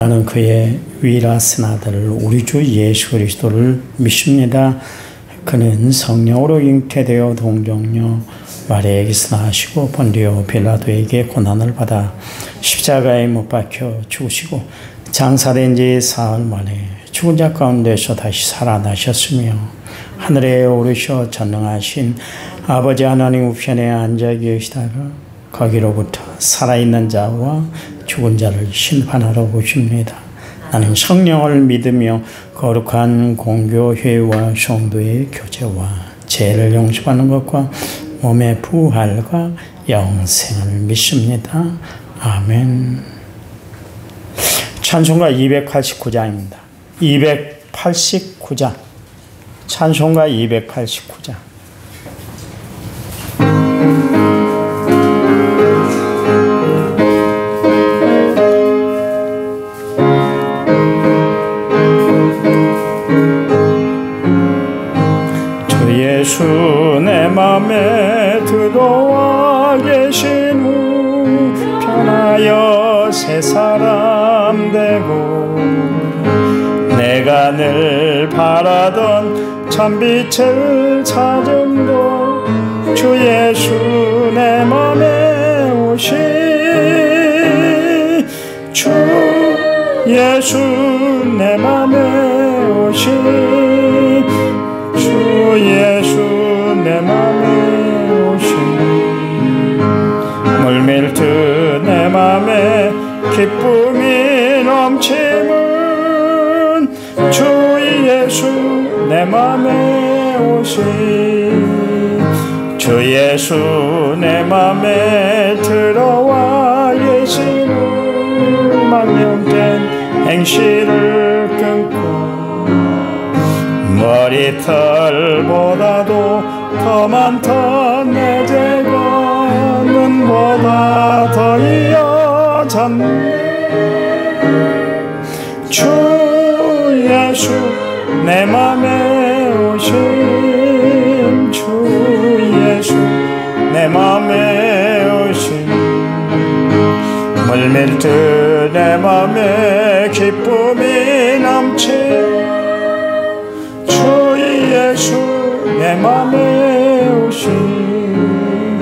나는 그의 위라스 아들 우리 주 예수 그리스도를 믿습니다. 그는 성령으로 잉태되어 동정녀 마리아에게서 나시고 본디오 빌라도에게 고난을 받아 십자가에 못 박혀 죽으시고 장사된 지 사흘 만에 죽은 자 가운데서 다시 살아나셨으며 하늘에 오르셔 전능하신 아버지 하나님 우편에 앉아 계시다가 거기로부터 살아있는 자와 죽은 자를 심판하러 오십니다. 나는 성령을 믿으며 거룩한 공교회와 성도의 교제와 죄를 용서하는 것과 몸의 부활과 영생을 믿습니다. 아멘. 찬송가 289장입니다. 289장. 찬송가 289장. 예수 내 맘에 들어와 계신 후 변하여 새 사람 되고 내가 늘 바라던 참빛을 찾음도 주 예수 내 맘에 오신 주 예수 내 맘에 오신 주 예수 내 맘에 오신 물밀듯 내 맘에 기쁨이 넘치는 주 예수 내 맘에 오신 주 예수 내 맘에 들어와 계신 망령된 행실을 끊고 머리털보다도 더 많던 내 죄가 눈보다 더 이어졌네 주 예수 내 맘에 오신 주 예수 내 맘에 오신 물밀듯 내 맘에 기쁨이 넘치 예수 내 맘에 오신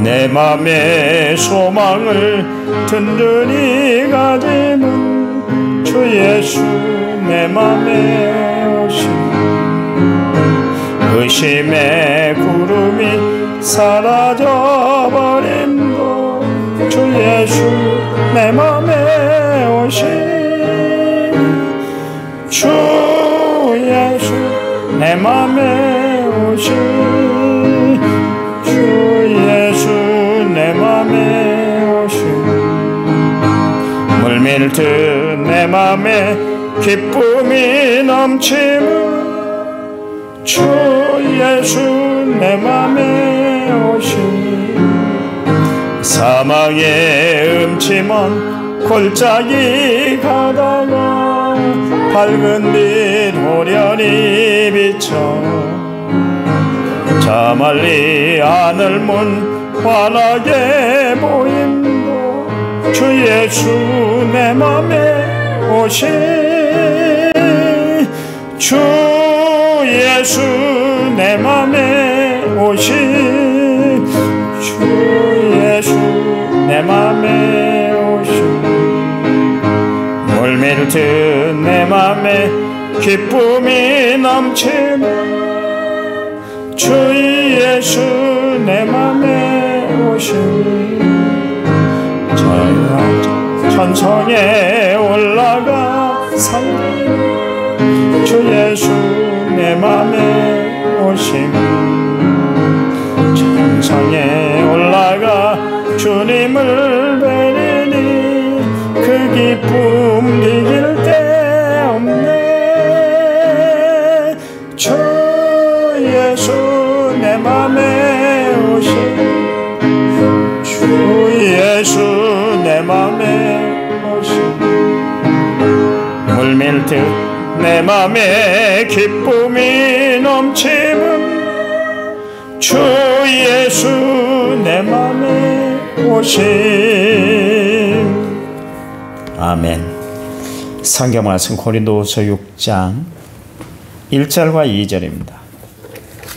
내 맘의 소망을 든든히 가지는 주 예수 내 맘에 오신 의심의 구름이 사라져버림도 주 예수 내 맘에 오신 주 예수 내 맘에 오신 주 예수 내 맘에 오신 물밀듯 내 맘에 기쁨이 넘치는 주 예수 내 맘에 오신 사망의 음침한 골짜기 가다가 밝은 빛 호련히 비쳐 저 멀리 하늘 문 환하게 보임도 주 예수 내 맘에 오신 주 예수 내 맘에 오신 주 예수 내 맘에 오신 물밀듯 내 맘에 기쁨이 넘치는 주 예수 내 맘에 오신 천성에 올라가 살리는 주 예수 내 맘에 오신 천성에 올라가 주님을 뵈니 그 기쁨 이길 데 없네 주 예수 내 맘에 오신 주 예수 내 맘에 오신 물밀듯 내 맘에 기쁨이 넘치는 주 예수 내 맘에 오신 아멘. 성경 말씀 고린도후서 6장 1절과 2절입니다.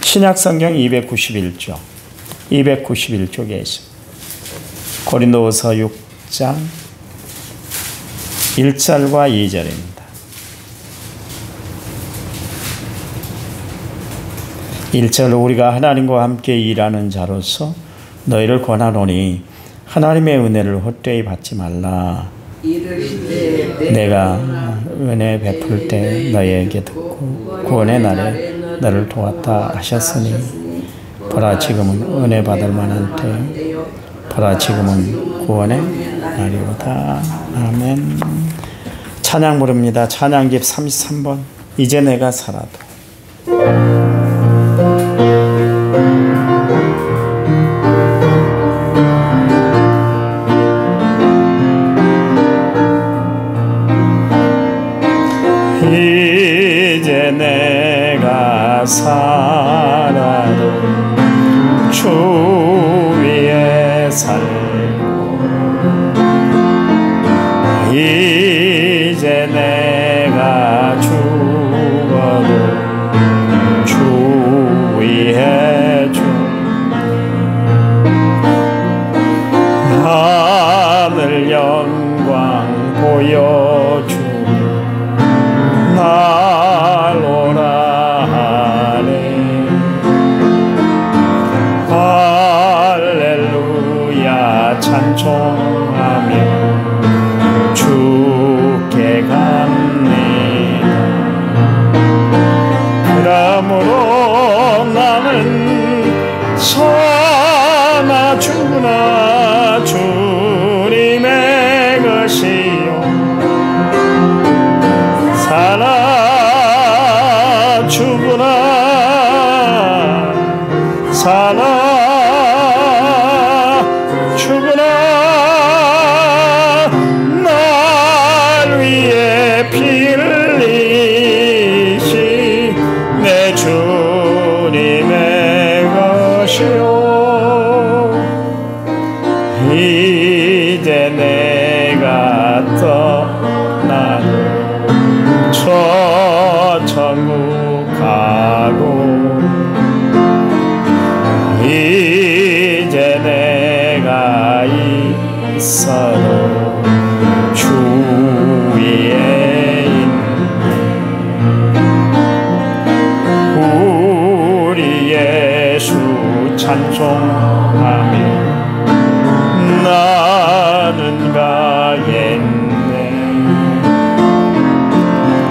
신약 성경 291쪽 291쪽에 있습니다. 고린도후서 6장 1절과 2절입니다. 1절 우리가 하나님과 함께 일하는 자로서 너희를 권하노니 하나님의 은혜를 헛되이 받지 말라. 내가 은혜 베풀 때 너희에게 듣고 구원의 날에 너를 도왔다 하셨으니 보라 지금은 은혜 받을 만한 때 보라 지금은 구원의 날이로다. 아멘. 찬양 부릅니다. 찬양집 33번 이제 내가 살아도. 이제 내가 살아도 주 위에 살고 이제 내가 죽어도 주 위에 하늘 영광 보여주 날 오라 하네. 할렐루야 찬송하며 주께 갑니다. 그러므로 나는 사나 죽으나 주님의 것이요 사나 죽으나 사나 죽으나 날 위해 피 흘리시 내 주님의 것이요 이제 내가 떠나도 저 천국 가고 이제 내가 있어도 주 위에 있네. 우리 예수 찬송하며 나는 가겠네.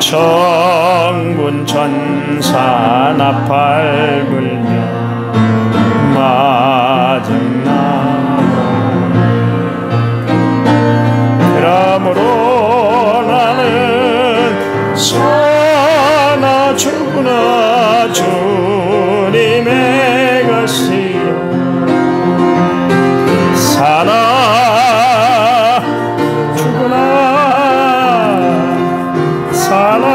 천군 천사 나팔 불며 마증나고 그러므로 나는 사나 죽으나 주님의 것이요 사나 죽으나 사나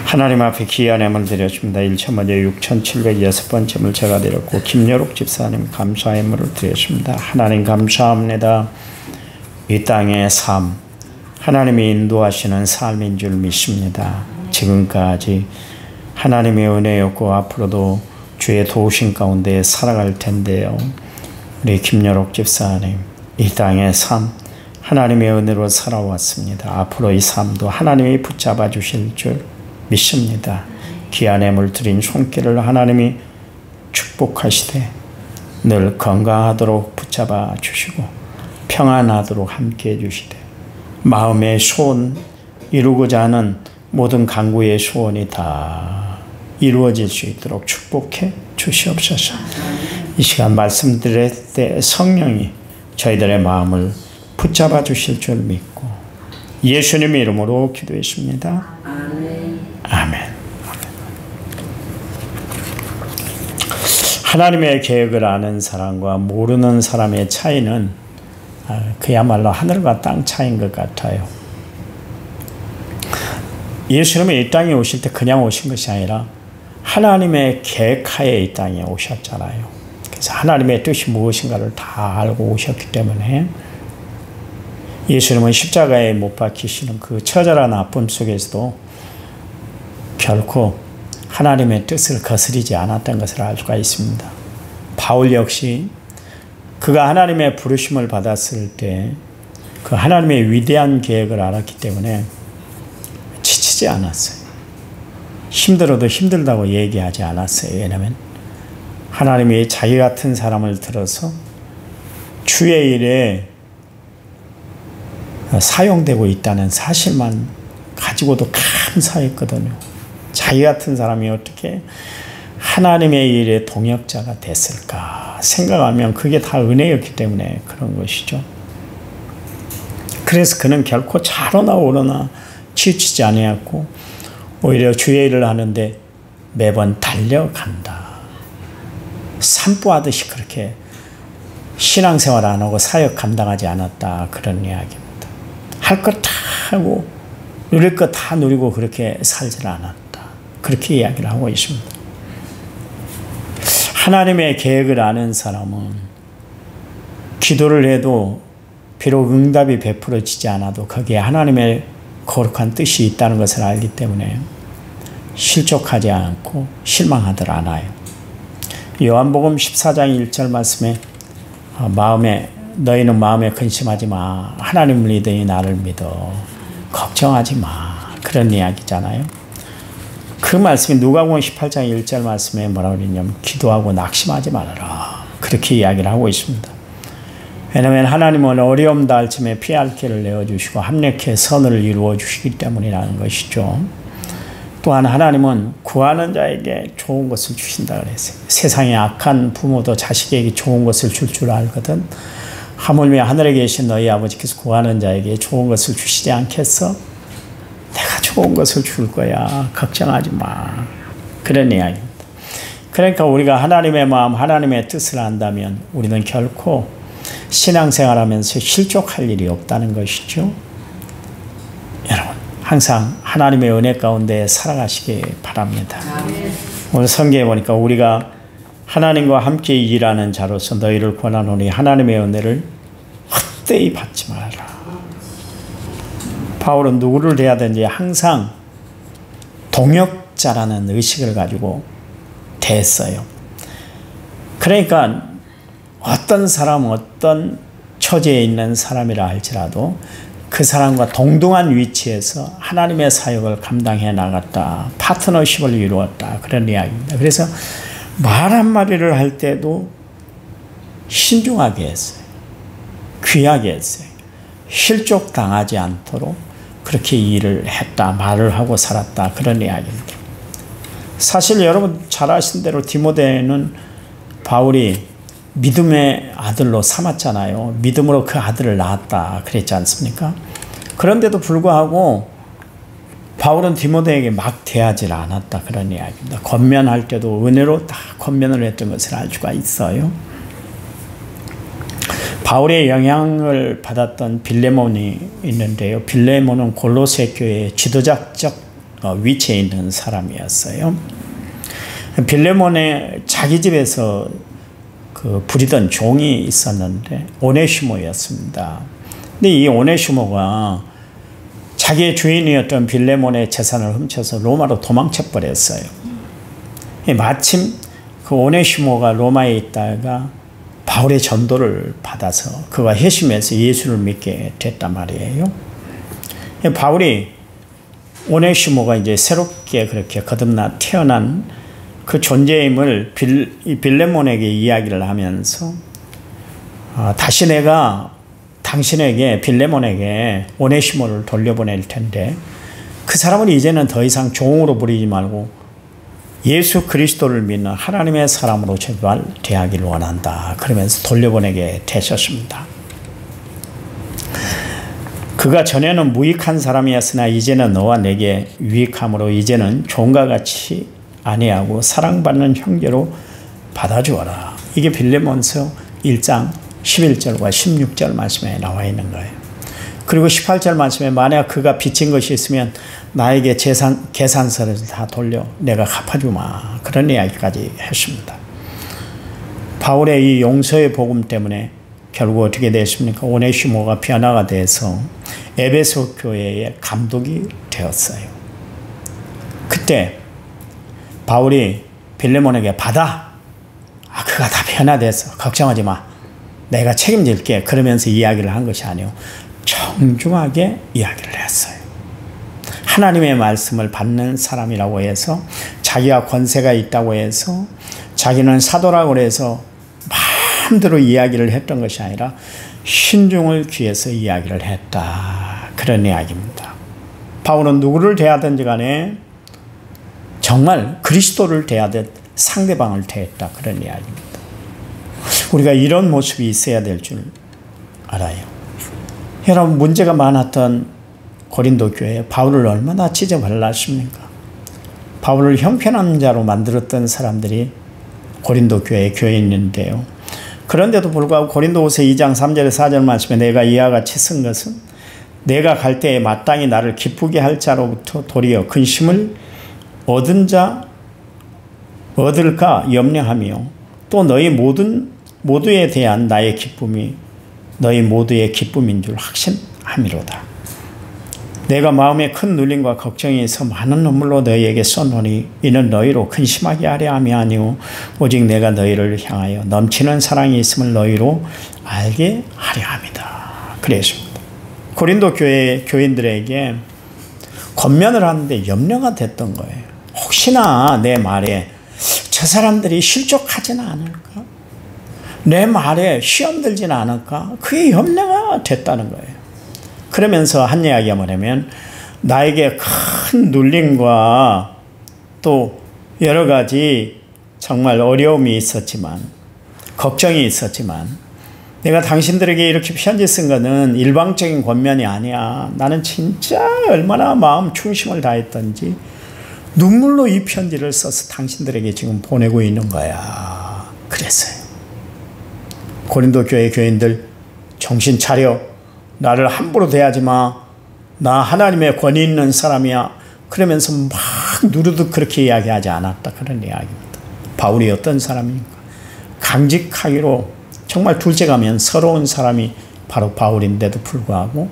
하나님 앞에 귀한 예물 드렸습니다. 1차 먼저 6,706번째물 제가 드렸고 김여록 집사님 감사 예물을 드렸습니다. 하나님 감사합니다. 이 땅의 삶 하나님이 인도하시는 삶인 줄 믿습니다. 지금까지 하나님의 은혜였고 앞으로도 주의 도우심 가운데 살아갈 텐데요. 우리 김여록 집사님 이 땅의 삶 하나님의 은혜로 살아왔습니다. 앞으로 이 삶도 하나님이 붙잡아 주실 줄 믿습니다. 귀한 예물 드린 손길을 하나님이 축복하시되 늘 건강하도록 붙잡아 주시고 평안하도록 함께해 주시되 마음의 소원 이루고자 하는 모든 간구의 소원이 다 이루어질 수 있도록 축복해 주시옵소서. 이 시간 말씀드릴 때 성령이 저희들의 마음을 붙잡아 주실 줄 믿고 예수님의 이름으로 기도했습니다. 아멘. 하나님의 계획을 아는 사람과 모르는 사람의 차이는 그야말로 하늘과 땅 차이인 것 같아요. 예수님은 이 땅에 오실 때 그냥 오신 것이 아니라 하나님의 계획하에 이 땅에 오셨잖아요. 그래서 하나님의 뜻이 무엇인가를 다 알고 오셨기 때문에 예수님은 십자가에 못 박히시는 그 처절한 아픔 속에서도 결코 하나님의 뜻을 거스리지 않았던 것을 알 수가 있습니다. 바울 역시 그가 하나님의 부르심을 받았을 때 그 하나님의 위대한 계획을 알았기 때문에 지치지 않았어요. 힘들어도 힘들다고 얘기하지 않았어요. 왜냐하면 하나님이 자기 같은 사람을 들어서 주의 일에 사용되고 있다는 사실만 가지고도 감사했거든요. 자기 같은 사람이 어떻게 하나님의 일의 동역자가 됐을까 생각하면 그게 다 은혜였기 때문에 그런 것이죠. 그래서 그는 결코 자로나 오로나 치우치지 아니했고 오히려 주의 일을 하는데 매번 달려간다. 산보하듯이 그렇게 신앙생활 안 하고 사역 감당하지 않았다. 그런 이야기입니다. 할 것 다 하고 누릴 것 다 누리고 그렇게 살지 않았다. 그렇게 이야기를 하고 있습니다. 하나님의 계획을 아는 사람은 기도를 해도 비록 응답이 베풀어지지 않아도 거기에 하나님의 거룩한 뜻이 있다는 것을 알기 때문에 실족하지 않고 실망하들 않아요. 요한복음 14장 1절 말씀에 너희는 마음에 근심하지 마. 하나님을 믿으니 나를 믿어. 걱정하지 마. 그런 이야기잖아요. 그 말씀이 누가복음 18장 1절 말씀에 뭐라고 그러냐면 기도하고 낙심하지 말아라. 그렇게 이야기를 하고 있습니다. 왜냐하면 하나님은 어려움 닿을 쯤에 피할 길을 내어주시고 합력해 선을 이루어 주시기 때문이라는 것이죠. 또한 하나님은 구하는 자에게 좋은 것을 주신다 그랬어요. 세상에 악한 부모도 자식에게 좋은 것을 줄 줄 알거든. 하물며 하늘에 계신 너희 아버지께서 구하는 자에게 좋은 것을 주시지 않겠어? 내가 좋은 것을 줄 거야. 걱정하지 마. 그런 이야기입니다. 그러니까 우리가 하나님의 마음, 하나님의 뜻을 안다면 우리는 결코 신앙생활하면서 실족할 일이 없다는 것이죠. 여러분 항상 하나님의 은혜 가운데 살아가시기 바랍니다. 오늘 성경에 보니까 우리가 하나님과 함께 일하는 자로서 너희를 권하노니 하나님의 은혜를 헛되이 받지 말아라. 바울은 누구를 대하든지 항상 동역자라는 의식을 가지고 대했어요. 그러니까 어떤 사람, 어떤 처지에 있는 사람이라 할지라도 그 사람과 동등한 위치에서 하나님의 사역을 감당해 나갔다. 파트너십을 이루었다. 그런 이야기입니다. 그래서 말 한마디를 할 때도 신중하게 했어요. 귀하게 했어요. 실족당하지 않도록 그렇게 일을 했다. 말을 하고 살았다. 그런 이야기입니다. 사실 여러분 잘 아시는 대로 디모데는 바울이 믿음의 아들로 삼았잖아요. 믿음으로 그 아들을 낳았다 그랬지 않습니까? 그런데도 불구하고 바울은 디모데에게 막 대하지 않았다 그런 이야기입니다. 권면할 때도 은혜로 다 권면을 했던 것을 알 수가 있어요. 바울의 영향을 받았던 빌레몬이 있는데요. 빌레몬은 골로새 교회의 지도자적 위치에 있는 사람이었어요. 빌레몬의 자기 집에서 부리던 종이 있었는데 오네시모였습니다. 근데 이 오네시모가 자기의 주인이었던 빌레몬의 재산을 훔쳐서 로마로 도망쳐 버렸어요. 마침 그 오네시모가 로마에 있다가 바울의 전도를 받아서 그가 회심해서 예수를 믿게 됐단 말이에요. 바울이 오네시모가 이제 새롭게 그렇게 거듭나 태어난 그 존재임을 빌레몬에게 이야기를 하면서 다시 내가 당신에게 빌레몬에게 오네시모를 돌려보낼 텐데 그 사람은 이제는 더 이상 종으로 부리지 말고 예수 그리스도를 믿는 하나님의 사람으로 제발 대하기를 원한다. 그러면서 돌려보내게 되셨습니다. 그가 전에는 무익한 사람이었으나 이제는 너와 내게 유익함으로 이제는 종과 같이 아내하고 사랑받는 형제로 받아주어라. 이게 빌레몬서 1장 11절과 16절 말씀에 나와 있는 거예요. 그리고 18절 말씀에 만약 그가 빚진 것이 있으면 나에게 계산서를 다 돌려 내가 갚아주마. 그런 이야기까지 했습니다. 바울의 이 용서의 복음 때문에 결국 어떻게 됐습니까? 오네시모가 변화가 돼서 에베소 교회의 감독이 되었어요. 그때 바울이 빌레몬에게 받아. 그가 다 변화돼서 걱정하지 마. 내가 책임질게. 그러면서 이야기를 한 것이 아니에요. 정중하게 이야기를 했어요. 하나님의 말씀을 받는 사람이라고 해서 자기가 권세가 있다고 해서 자기는 사도라고 해서 마음대로 이야기를 했던 것이 아니라 신중을 기해서 이야기를 했다. 그런 이야기입니다. 바울은 누구를 대하든지 간에 정말 그리스도를 대하듯 상대방을 대했다. 그런 이야기입니다. 우리가 이런 모습이 있어야 될 줄 알아요. 여러분, 문제가 많았던 고린도 교회 바울을 얼마나 찢어발랐습니까? 바울을 형편한 자로 만들었던 사람들이 고린도 교회에 교인인데요. 그런데도 불구하고 고린도후서 2장 3절 4절 말씀에 내가 이와 같이 쓴 것은 내가 갈 때에 마땅히 나를 기쁘게 할 자로부터 도리어 근심을 얻을까 염려하며 또 너희 모두에 대한 나의 기쁨이 너희 모두의 기쁨인 줄 확신함이로다. 내가 마음에 큰 눌림과 걱정이 있어 많은 눈물로 너희에게 썼노니 이는 너희로 근심하게 하려 함이 아니오 오직 내가 너희를 향하여 넘치는 사랑이 있음을 너희로 알게 하려 함이다. 그랬습니다. 고린도 교회 교인들에게 권면을 하는데 염려가 됐던 거예요. 혹시나 내 말에 저 사람들이 실족하지는 않을까? 내 말에 시험 들지는 않을까? 그게 염려가 됐다는 거예요. 그러면서 한 이야기가 뭐냐면 나에게 큰 눌림과 또 여러 가지 정말 어려움이 있었지만 걱정이 있었지만 내가 당신들에게 이렇게 편지 쓴 거는 일방적인 권면이 아니야. 나는 진짜 얼마나 마음 충심을 다했던지 눈물로 이 편지를 써서 당신들에게 지금 보내고 있는 거야. 그랬어요. 고린도 교회 교인들 정신 차려. 나를 함부로 대하지 마. 나 하나님의 권위 있는 사람이야. 그러면서 막 누르듯 그렇게 이야기하지 않았다. 그런 이야기입니다. 바울이 어떤 사람입니까? 강직하기로 정말 둘째가면 서러운 사람이 바로 바울인데도 불구하고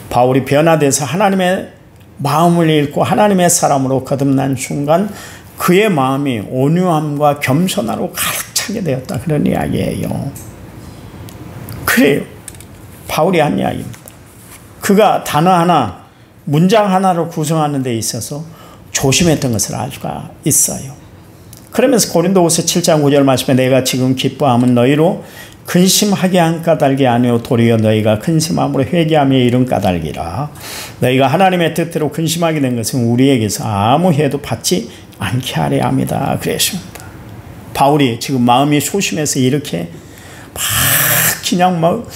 바울이 변화돼서 하나님의 마음을 읽고 하나님의 사람으로 거듭난 순간 그의 마음이 온유함과 겸손함으로 가득 차게 되었다. 그런 이야기예요. 그래요. 바울이 한 이야기입니다. 그가 단어 하나, 문장 하나를 구성하는 데 있어서 조심했던 것을 알 수가 있어요. 그러면서 고린도후서 7장 9절 말씀에 내가 지금 기뻐함은 너희로 근심하게 한 까닭이 아니오 도리어 너희가 근심함으로 회개함에 이른 까닭이라. 너희가 하나님의 뜻대로 근심하게 된 것은 우리에게서 아무 해도 받지 않게 하려 합니다. 그랬습니다. 바울이 지금 마음이 소심해서 이렇게 막 그냥 막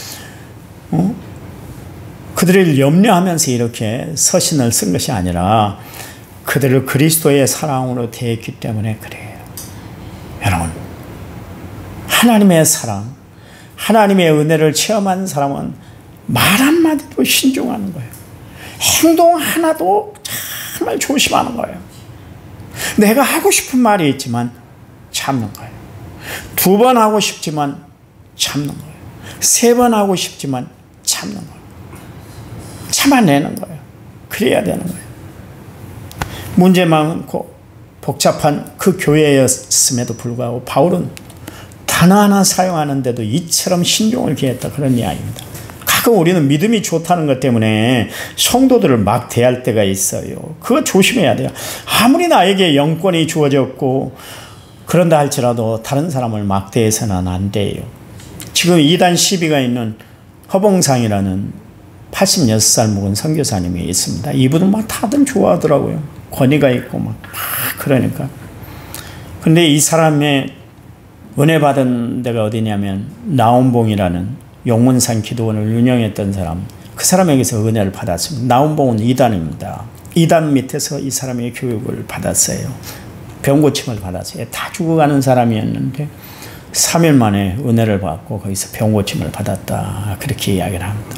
그들을 염려하면서 이렇게 서신을 쓴 것이 아니라 그들을 그리스도의 사랑으로 대했기 때문에 그래요. 여러분, 하나님의 사랑, 하나님의 은혜를 체험한 사람은 말 한마디도 신중하는 거예요. 행동 하나도 정말 조심하는 거예요. 내가 하고 싶은 말이 있지만 참는 거예요. 2번 하고 싶지만 참는 거예요. 3번 하고 싶지만 참는 거예요. 참아내는 거예요. 그래야 되는 거예요. 문제 많고 복잡한 그 교회였음에도 불구하고 바울은 단어 하나 사용하는데도 이처럼 신중을 기했다. 그런 이야기입니다. 가끔 우리는 믿음이 좋다는 것 때문에 성도들을 막 대할 때가 있어요. 그거 조심해야 돼요. 아무리 나에게 영권이 주어졌고 그런다 할지라도 다른 사람을 막 대해서는 안 돼요. 지금 이단 시비가 있는 허봉상이라는 86살 묵은 선교사님이 있습니다. 이분은 막 다들 좋아하더라고요. 권위가 있고 막 그러니까. 근데 이 사람의 은혜 받은 데가 어디냐면 나온봉이라는 용문산 기도원을 운영했던 사람, 그 사람에게서 은혜를 받았습니다. 나온봉은 이단입니다. 이단 밑에서 이 사람의 교육을 받았어요. 병고침을 받았어요. 다 죽어가는 사람이었는데 3일 만에 은혜를 받고 거기서 병 고침을 받았다. 그렇게 이야기를 합니다.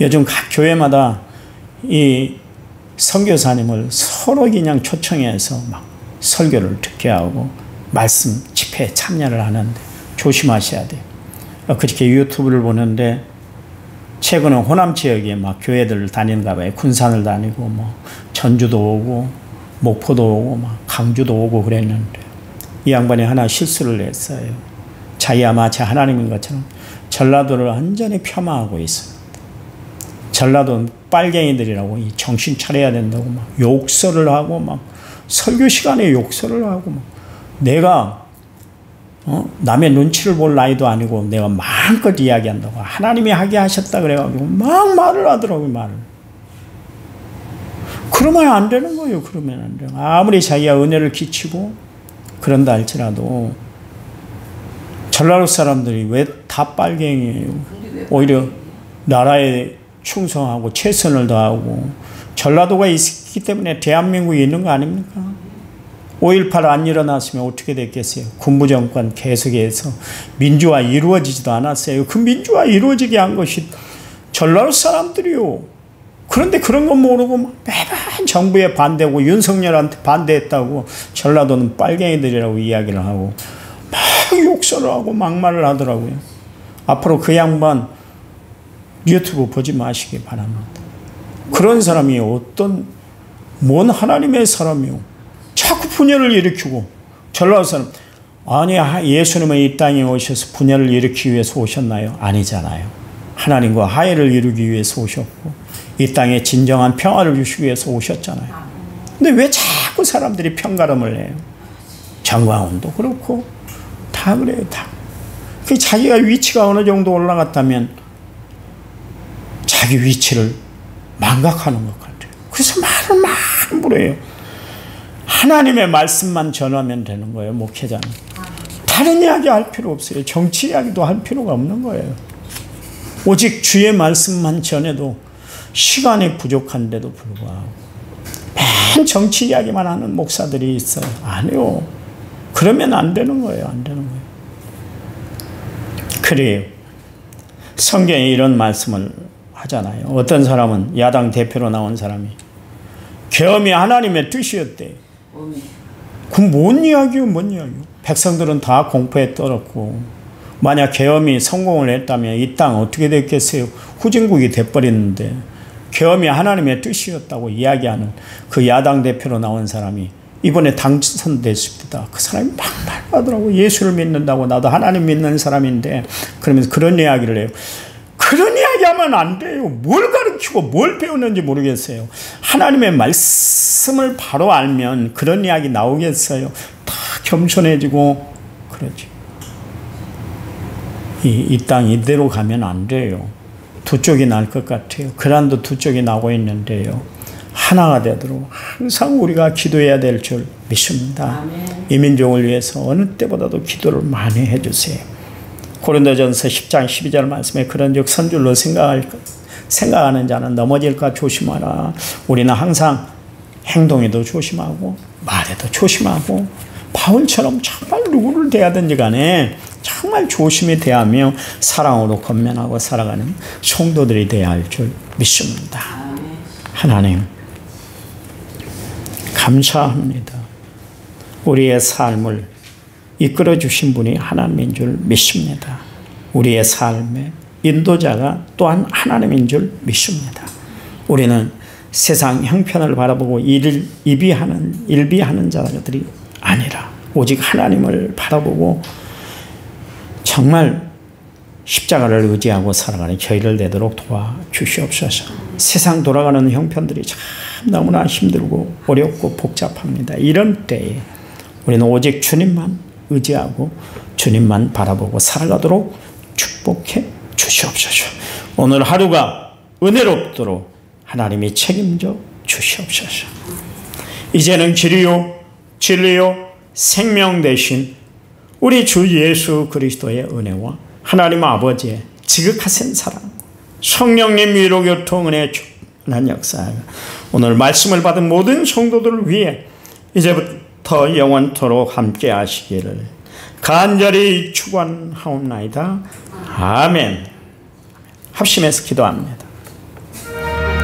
요즘 각 교회마다 이 선교사님을 서로 그냥 초청해서 막 설교를 듣게 하고 말씀 집회에 참여를 하는데 조심하셔야 돼요. 그렇게 유튜브를 보는데 최근에 호남 지역에 막 교회들을 다니는가 봐요. 군산을 다니고 뭐 전주도 오고 목포도 오고 막 강주도 오고 그랬는데 이 양반이 하나 실수를 했어요. 자기가 마치 하나님인 것처럼 전라도를 완전히 폄하하고 있습니다. 전라도 빨갱이들이라고 정신 차려야 된다고 막 욕설을 하고 막 설교 시간에 욕설을 하고 막 내가 남의 눈치를 볼 나이도 아니고 내가 마음껏 이야기한다고 하나님이 하게 하셨다 그래가지고 막 말을 하더라고요. 말을. 그러면 안 되는 거예요. 그러면 안 돼요. 아무리 자기가 은혜를 끼치고 그런다 할지라도 전라도 사람들이 왜 다 빨갱이에요. 오히려 나라에 충성하고 최선을 다하고 전라도가 있기 때문에 대한민국이 있는 거 아닙니까? 5.18 안 일어났으면 어떻게 됐겠어요? 군부정권 계속해서 민주화 이루어지지도 않았어요. 그 민주화 이루어지게 한 것이 전라도 사람들이요. 그런데 그런 건 모르고 매번 정부에 반대하고 윤석열한테 반대했다고 전라도는 빨갱이들이라고 이야기를 하고 막 욕설을 하고 막말을 하더라고요. 앞으로 그 양반 유튜브 보지 마시기 바랍니다. 그런 사람이 뭔 하나님의 사람이요. 자꾸 분열을 일으키고 전라도 사람 아니 예수님은 이 땅에 오셔서 분열을 일으키기 위해서 오셨나요? 아니잖아요. 하나님과 화해를 이루기 위해서 오셨고 이 땅에 진정한 평화를 주시기 위해서 오셨잖아요. 근데 왜 자꾸 사람들이 편가름을 해요? 정광훈도 그렇고 다 그래요. 다. 자기가 위치가 어느 정도 올라갔다면 자기 위치를 망각하는 것 같아요. 그래서 말을 함부로 해요. 하나님의 말씀만 전하면 되는 거예요. 목회자는. 다른 이야기 할 필요 없어요. 정치 이야기도 할 필요가 없는 거예요. 오직 주의 말씀만 전해도 시간이 부족한데도 불구하고 맨 정치 이야기만 하는 목사들이 있어요. 아니요. 그러면 안 되는 거예요. 안 되는 거예요. 그래요. 성경에 이런 말씀을 하잖아요. 어떤 사람은 야당 대표로 나온 사람이 계엄이 하나님의 뜻이었대. 그럼 뭔 이야기요? 뭔 이야기요? 백성들은 다 공포에 떨었고 만약 계엄이 성공을 했다면 이 땅 어떻게 됐겠어요? 후진국이 돼버렸는데 계엄이 하나님의 뜻이었다고 이야기하는 그 야당 대표로 나온 사람이 이번에 당선됐습니다. 그 사람이 막말하더라고. 예수를 믿는다고 나도 하나님 믿는 사람인데 그러면서 그런 이야기를 해요. 그런 이야기하면 안 돼요. 뭘 가르치고 뭘 배우는지 모르겠어요. 하나님의 말씀을 바로 알면 그런 이야기 나오겠어요. 다 겸손해지고 그러지. 이 땅 이대로 가면 안 돼요. 두 쪽이 날 것 같아요. 그란도 두 쪽이 나고 있는데요. 하나가 되도록 항상 우리가 기도해야 될 줄 믿습니다. 아멘. 이 민족을 위해서 어느 때보다도 기도를 많이 해주세요. 고린도전서 10장 12절 말씀에 그런즉 선줄로 생각하는 자는 넘어질까 조심하라. 우리는 항상 행동에도 조심하고 말에도 조심하고 바울처럼 정말 누구를 대하든지 간에 정말 조심히 대하며 사랑으로 권면하고 살아가는 성도들이 되어야 할 줄 믿습니다. 하나님 감사합니다. 우리의 삶을 이끌어 주신 분이 하나님인 줄 믿습니다. 우리의 삶의 인도자가 또한 하나님인 줄 믿습니다. 우리는 세상 형편을 바라보고 일비하는 자들이 아니라 오직 하나님을 바라보고 정말 십자가를 의지하고 살아가는 저희를 되도록 도와주시옵소서. 세상 돌아가는 형편들이 참 너무나 힘들고 어렵고 복잡합니다. 이런 때에 우리는 오직 주님만 의지하고 주님만 바라보고 살아가도록 축복해 주시옵소서. 오늘 하루가 은혜롭도록 하나님이 책임져 주시옵소서. 이제는 길이요 진리요 생명 되신 우리 주 예수 그리스도의 은혜와 하나님 아버지의 지극하신 사랑, 성령님 위로 교통 은혜 충만한 역사가 오늘 말씀을 받은 모든 성도들을 위해 이제부터 영원토록 함께 하시기를 간절히 축원하옵나이다. 아멘. 합심해서 기도합니다.